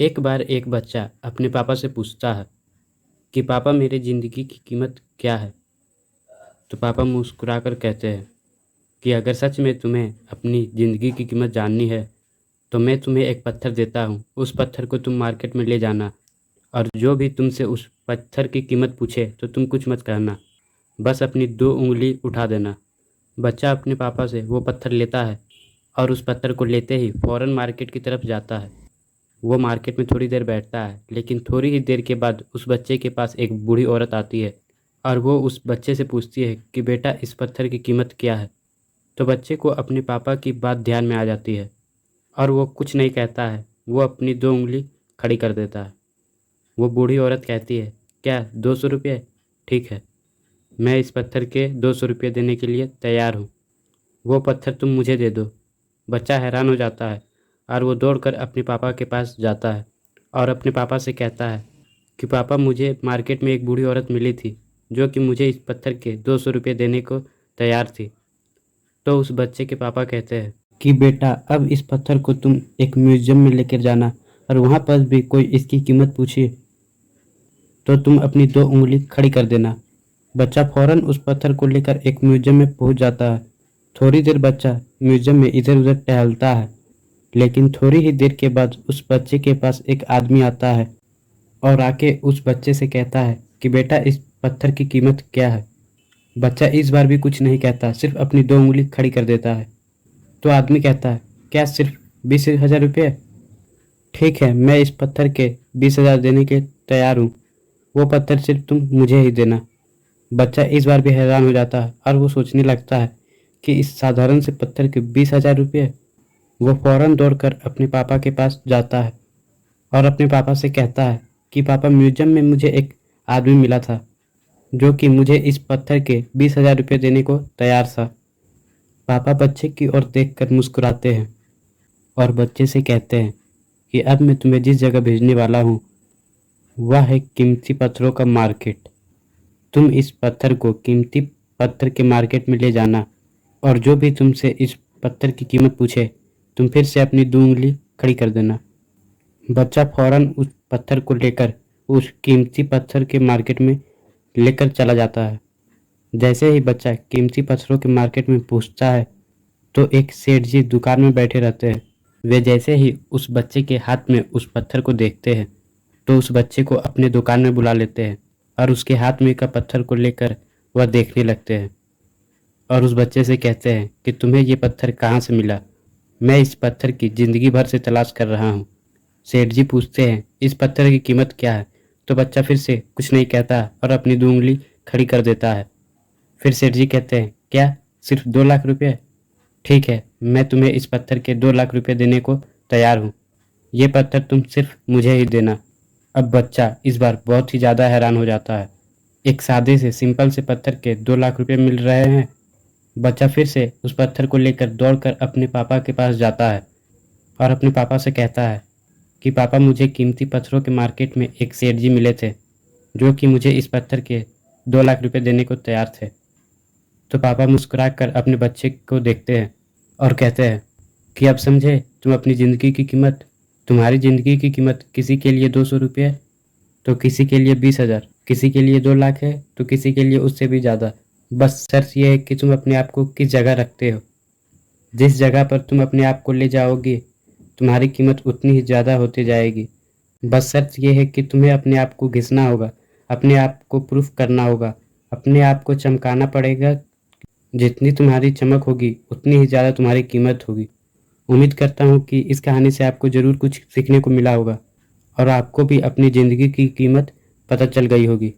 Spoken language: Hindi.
एक बार एक बच्चा अपने पापा से पूछता है कि पापा मेरी ज़िंदगी की कीमत क्या है। तो पापा मुस्कुराकर कहते हैं कि अगर सच में तुम्हें अपनी ज़िंदगी की कीमत जाननी है तो मैं तुम्हें एक पत्थर देता हूँ। उस पत्थर को तुम मार्केट में ले जाना और जो भी तुमसे उस पत्थर की कीमत पूछे तो तुम कुछ मत कहना, बस अपनी 2 उंगली उठा देना। बच्चा अपने पापा से वो पत्थर लेता है और उस पत्थर को लेते ही फ़ौरन मार्केट की तरफ जाता है। वो मार्केट में थोड़ी देर बैठता है, लेकिन थोड़ी ही देर के बाद उस बच्चे के पास एक बूढ़ी औरत आती है और वो उस बच्चे से पूछती है कि बेटा इस पत्थर की कीमत क्या है। तो बच्चे को अपने पापा की बात ध्यान में आ जाती है और वो कुछ नहीं कहता है, वो अपनी 2 उंगली खड़ी कर देता है। वो बूढ़ी औरत कहती है, क्या 200 रुपये? ठीक है, मैं इस पत्थर के 200 रुपये देने के लिए तैयार हूँ। वो पत्थर तुम मुझे दे दो। बच्चा हैरान हो जाता है और वो दौड़कर अपने पापा के पास जाता है और अपने पापा से कहता है कि पापा मुझे मार्केट में एक बूढ़ी औरत मिली थी जो कि मुझे इस पत्थर के 200 रुपये देने को तैयार थी। तो उस बच्चे के पापा कहते हैं कि बेटा अब इस पत्थर को तुम एक म्यूजियम में लेकर जाना और वहाँ पर भी कोई इसकी कीमत पूछे तो तुम अपनी 2 उंगली खड़ी कर देना। बच्चा फौरन उस पत्थर को लेकर एक म्यूजियम में पहुँच जाता है। थोड़ी देर बच्चा म्यूजियम में इधर उधर टहलता है, लेकिन थोड़ी ही देर के बाद उस बच्चे के पास एक आदमी आता है और आके उस बच्चे से कहता है कि बेटा इस पत्थर की कीमत क्या है। बच्चा इस बार भी कुछ नहीं कहता, सिर्फ अपनी 2 उंगली खड़ी कर देता है। तो आदमी कहता है, क्या सिर्फ 20,000 रुपये? ठीक है, मैं इस पत्थर के 20,000 देने के तैयार हूँ। वो पत्थर सिर्फ तुम मुझे ही देना। बच्चा इस बार भी हैरान हो जाता है और वो सोचने लगता है कि इस साधारण से पत्थर के 20,000 रुपये। वो फौरन दौड़कर अपने पापा के पास जाता है और अपने पापा से कहता है कि पापा म्यूजियम में मुझे एक आदमी मिला था जो कि मुझे इस पत्थर के 20,000 रुपये देने को तैयार था। पापा बच्चे की ओर देखकर मुस्कुराते हैं और बच्चे से कहते हैं कि अब मैं तुम्हें जिस जगह भेजने वाला हूँ वह है कीमती पत्थरों का मार्केट। तुम इस पत्थर को कीमती पत्थर के मार्केट में ले जाना और जो भी तुमसे इस पत्थर की कीमत पूछे तुम फिर से अपनी 2 उंगली खड़ी कर देना। बच्चा फौरन उस पत्थर को लेकर उस कीमती पत्थर के मार्केट में लेकर चला जाता है। जैसे ही बच्चा कीमती पत्थरों के मार्केट में पहुंचता है तो एक सेठ जी दुकान में बैठे रहते हैं। वे जैसे ही उस बच्चे के हाथ में उस पत्थर को देखते हैं तो उस बच्चे को अपने दुकान में बुला लेते हैं और उसके हाथ में का पत्थर को लेकर वह देखने लगते हैं और उस बच्चे से कहते हैं कि तुम्हें ये पत्थर कहाँ से मिला? मैं इस पत्थर की ज़िंदगी भर से तलाश कर रहा हूँ। सेठ जी पूछते हैं, इस पत्थर की कीमत क्या है? तो बच्चा फिर से कुछ नहीं कहता और अपनी 2 उंगली खड़ी कर देता है। फिर सेठ जी कहते हैं, क्या सिर्फ 2 लाख रुपये? ठीक है, मैं तुम्हें इस पत्थर के 2 लाख रुपये देने को तैयार हूँ। ये पत्थर तुम सिर्फ मुझे ही देना। अब बच्चा इस बार बहुत ही ज़्यादा हैरान हो जाता है। एक सादे से सिंपल से पत्थर के 2 लाख रुपये मिल रहे हैं। बच्चा फिर से उस पत्थर को लेकर दौड़कर अपने पापा के पास जाता है और अपने पापा से कहता है कि पापा मुझे कीमती पत्थरों के मार्केट में एक सेठ जी मिले थे जो कि मुझे इस पत्थर के 2 लाख रुपये देने को तैयार थे। तो पापा मुस्कुरा कर अपने बच्चे को देखते हैं और कहते हैं कि अब समझे तुम अपनी ज़िंदगी की कीमत। तुम्हारी ज़िंदगी की कीमत किसी के लिए 200 रुपये तो किसी के लिए 20,000, किसी के लिए 2 लाख है तो किसी के लिए उससे भी ज़्यादा। बस शर्त यह है कि तुम अपने आप को किस जगह रखते हो। जिस जगह पर तुम अपने आप को ले जाओगे तुम्हारी कीमत उतनी ही ज़्यादा होती जाएगी। बस शर्त यह है कि तुम्हें अपने आप को घिसना होगा, अपने आप को प्रूफ करना होगा, अपने आप को चमकाना पड़ेगा। जितनी तुम्हारी चमक होगी उतनी ही ज़्यादा तुम्हारी कीमत होगी। उम्मीद करता हूँ कि इस कहानी से आपको ज़रूर कुछ सीखने को मिला होगा और आपको भी अपनी ज़िंदगी की कीमत पता चल गई होगी।